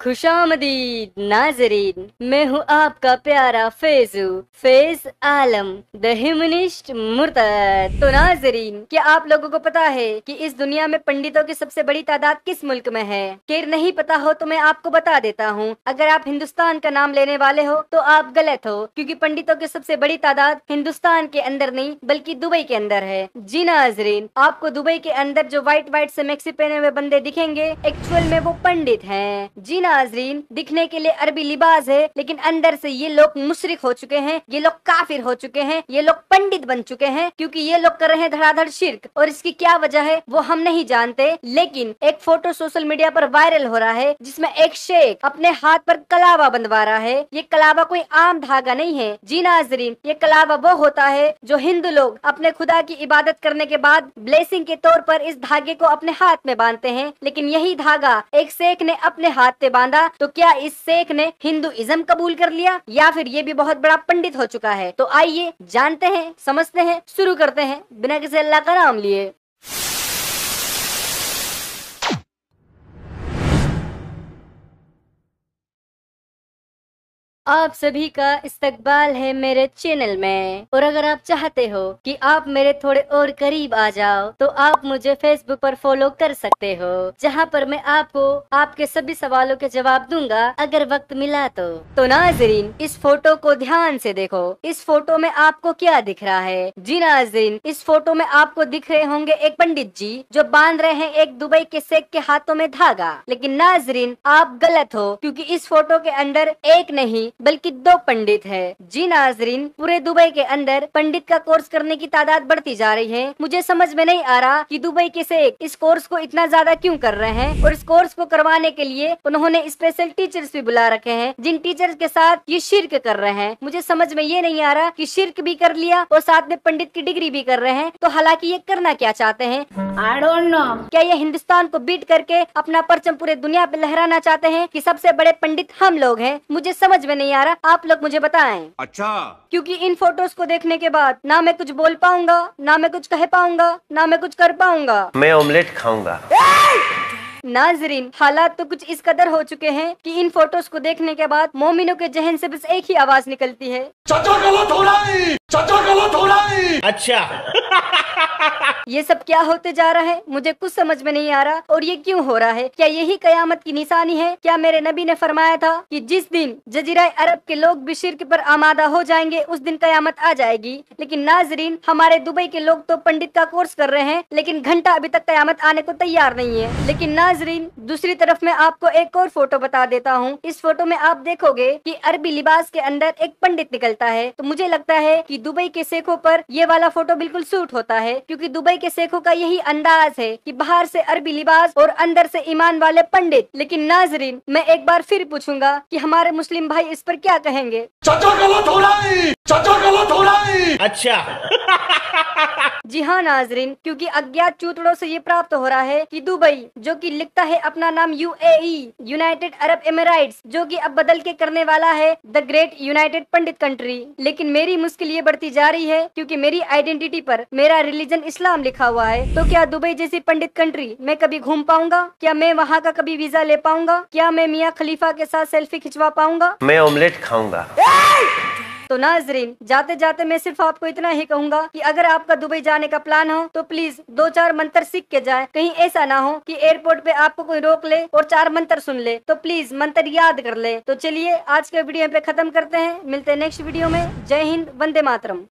खुशामदीद नाजरीन, मैं हूँ आपका प्यारा फैज आलम द ह्यूमनिस्ट मुर्तद। तो नाजरीन, क्या आप लोगों को पता है कि इस दुनिया में पंडितों की सबसे बड़ी तादाद किस मुल्क में है? खैर नहीं पता हो तो मैं आपको बता देता हूँ। अगर आप हिंदुस्तान का नाम लेने वाले हो तो आप गलत हो, क्योंकि पंडितों की सबसे बड़ी तादाद हिंदुस्तान के अंदर नहीं बल्कि दुबई के अंदर है। जी नाजरीन, आपको दुबई के अंदर जो व्हाइट से मैक्सी पहने हुए बंदे दिखेंगे, एक्चुअल में वो पंडित हैं। जी नाजरीन, दिखने के लिए अरबी लिबास है, लेकिन अंदर से ये लोग मुशरिक हो चुके हैं, ये लोग काफिर हो चुके हैं, ये लोग पंडित बन चुके हैं, क्योंकि ये लोग कर रहे हैं धड़ाधड़ शिर्क। और इसकी क्या वजह है वो हम नहीं जानते, लेकिन एक फोटो सोशल मीडिया पर वायरल हो रहा है जिसमें एक शेख अपने हाथ पर कलावा बंधवा रहा है। ये कलावा कोई आम धागा नहीं है। जी नाजरीन, ये कलावा वो होता है जो हिंदू लोग अपने खुदा की इबादत करने के बाद ब्लेसिंग के तौर पर इस धागे को अपने हाथ में बांधते हैं। लेकिन यही धागा एक शेख ने अपने हाथ पे बांधा, तो क्या इस शेख ने हिंदुइज्म कबूल कर लिया या फिर ये भी बहुत बड़ा पंडित हो चुका है? तो आइए जानते हैं, समझते हैं, शुरू करते हैं बिना किसी अल्लाह का नाम लिए। आप सभी का इस्तकबाल है मेरे चैनल में, और अगर आप चाहते हो कि आप मेरे थोड़े और करीब आ जाओ तो आप मुझे फेसबुक पर फॉलो कर सकते हो, जहां पर मैं आपको आपके सभी सवालों के जवाब दूंगा अगर वक्त मिला तो नाजरीन, इस फोटो को ध्यान से देखो। इस फोटो में आपको क्या दिख रहा है? जी नाजरीन, इस फोटो में आपको दिख रहे होंगे एक पंडित जी जो बांध रहे हैं एक दुबई के शेख के हाथों में धागा। लेकिन नाजरीन, आप गलत हो, क्योंकि इस फोटो के अंदर एक नहीं बल्कि दो पंडित है। जी नाजरीन, पूरे दुबई के अंदर पंडित का कोर्स करने की तादाद बढ़ती जा रही है। मुझे समझ में नहीं आ रहा कि दुबई के शेख इस कोर्स को इतना ज्यादा क्यों कर रहे हैं, और इस कोर्स को करवाने के लिए उन्होंने स्पेशल टीचर्स भी बुला रखे हैं, जिन टीचर्स के साथ ये शिर्क कर रहे हैं। मुझे समझ में ये नहीं आ रहा कि शिर्क भी कर लिया और साथ में पंडित की डिग्री भी कर रहे हैं, तो हालांकि ये करना क्या चाहते हैं? I don't know. क्या ये हिंदुस्तान को बीट करके अपना परचम पूरे दुनिया पे लहराना चाहते हैं कि सबसे बड़े पंडित हम लोग हैं? मुझे समझ में नहीं आ रहा, आप लोग मुझे बताएं। अच्छा, क्योंकि इन फोटोज को देखने के बाद ना मैं कुछ बोल पाऊंगा, ना मैं कुछ कह पाऊंगा, ना मैं कुछ कर पाऊंगा। मैं ऑमलेट खाऊंगा। नाजरीन, हालात तो कुछ इस कदर हो चुके हैं कि इन फोटोज को देखने के बाद मोमिनों के जहन से बस एक ही आवाज निकलती है, चाचा गलत हो रहा है, चाचा गलत हो रहा है। अच्छा। ये सब क्या होते जा रहा है? मुझे कुछ समझ में नहीं आ रहा, और ये क्यों हो रहा है? क्या यही कयामत की निशानी है? क्या मेरे नबी ने फरमाया था कि जिस दिन जजीरा अरब के लोग भी शिर्क पर आमादा हो जाएंगे उस दिन कयामत आ जाएगी? लेकिन नाजरीन, हमारे दुबई के लोग तो पंडित का कोर्स कर रहे हैं, लेकिन घंटा अभी तक कयामत आने को तैयार नहीं है। लेकिन नाजरीन, दूसरी तरफ मैं आपको एक और फोटो बता देता हूँ। इस फोटो में आप देखोगे कि अरबी लिबास के अंदर एक पंडित निकलता है। तो मुझे लगता है कि दुबई के शेखों पर ये वाला फोटो बिल्कुल सूट होता है, क्योंकि दुबई के शेखों का यही अंदाज है कि बाहर से अरबी लिबास और अंदर से ईमान वाले पंडित। लेकिन नाजरीन, मैं एक बार फिर पूछूंगा कि हमारे मुस्लिम भाई इस पर क्या कहेंगे? चाचा गलत हो रहा है, चाचा गलत हो रहा है। अच्छा। जी हाँ नाजरीन, क्योंकि अज्ञात चूतड़ों से ये प्राप्त हो रहा है कि दुबई, जो कि लिखता है अपना नाम यूएई, यूनाइटेड अरब एमिरेट्स, जो कि अब बदल के करने वाला है the great United Pandit country. लेकिन मेरी मुश्किल ये बढ़ती जा रही है, क्योंकि मेरी आइडेंटिटी पर मेरा रिलीजन इस्लाम लिखा हुआ है। तो क्या दुबई जैसी पंडित कंट्री मैं कभी घूम पाऊंगा? क्या मैं वहाँ का कभी वीजा ले पाऊंगा? क्या मैं मियाँ खलीफा के साथ सेल्फी खिंचवा पाऊंगा? मैं ऑमलेट खाऊंगा। तो नाजरीन, जाते जाते मैं सिर्फ आपको इतना ही कहूंगा कि अगर आपका दुबई जाने का प्लान हो तो प्लीज 2-4 मंत्र सीख के जाएं। कहीं ऐसा ना हो कि एयरपोर्ट पे आपको कोई रोक ले और 4 मंत्र सुन ले, तो प्लीज मंत्र याद कर ले। तो चलिए आज के वीडियो पे खत्म करते हैं, मिलते हैं नेक्स्ट वीडियो में। जय हिंद, वंदे मातरम।